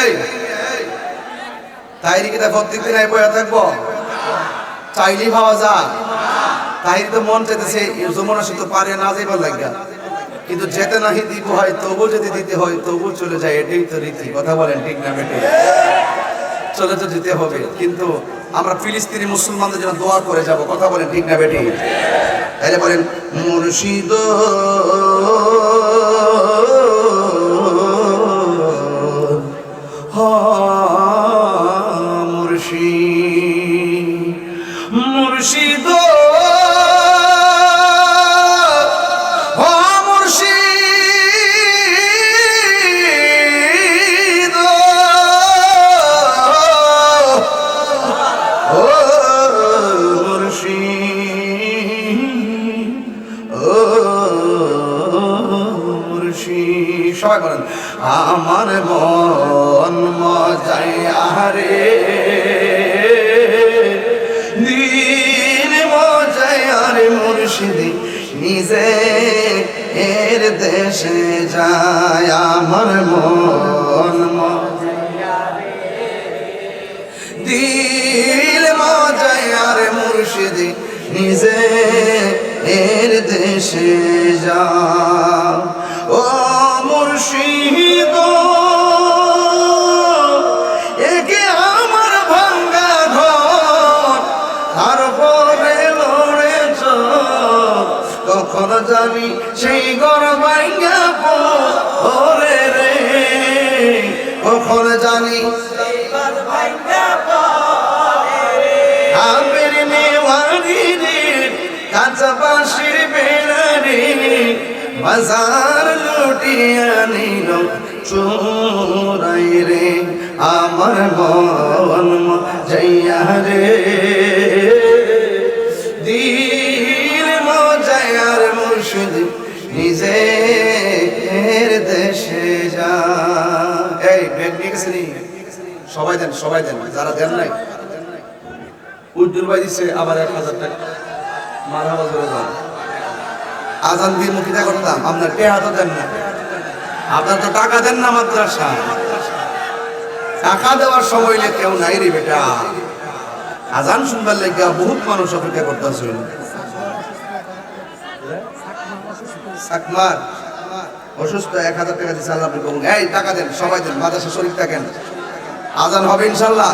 এই তাইরি কি প্রত্যেক দিন এই বইয়া থাকবো চাইলেই ভাবা যায় তাইরি তো মন চাইতেছে যমুনা সে তো পারে না যাইবার লাগা কিন্তু যেতে নাহি দিব হয় তবু যদি দিতে হয় তবু চলে যায় এটাই তো রীতি কথা বলেন ঠিক না বেটে চলে তো যেতে হবে কিন্তু আমরা ফিলিস্তিনি মুসলমানদের জন্য দোয়া করে যাব কথা বলেন ঠিক না বেটে তাইলে বলেন মুর্শিদ মুর্শিদ সবাই বলেন আমার মন মজাইয়া রে দিন মজাইয়া রে মুর্শিদি নিজে এর দেশে যায় আমার মন মজাইয়া রে দিল মজাইয়া রে মুর্শিদি নিজে এর দেশে যায় ও মুর্শিদ একে আমার ভাঙ্গা ঘর তারপরে লড়েছ কখন জানি সেই ঘর ভাঙ্গা পড়ে রে কখন জানি আমের নেওয়ারি রে কাঁচা বাঁশির বেড়া রে বাজার লুটিয়া নিল চোরাই রে আমার মন মজাইয়া রে দিল মজাইয়ার মুর্শিদ নিজে দেশে যা এই ব্যাগ নিয়ে গেছে নি সবাই দেন যারা দেন নাই উজ্জ্বল ভাই দিচ্ছে আবার 1000 টাকা মারহাবা জোরে দাও আজান দিয়ে মুখিতা করতাম আপনার টেহা তো দেন না আপনার তো টাকা দেন না মাদ্রাসা টাকা দেওয়ার সময় কেউ নাই রে বেটা আজান শুনবার লেগে বহুত মানুষ অপেক্ষা করতেছে সাকমার অসুস্থ 1000 টাকা দিচ্ছে আল্লাহ আপনি কবুল এই টাকা দেন সবাই দেন মাদ্রাসা শরীফ থাকেন আজান হবে ইনশাআল্লাহ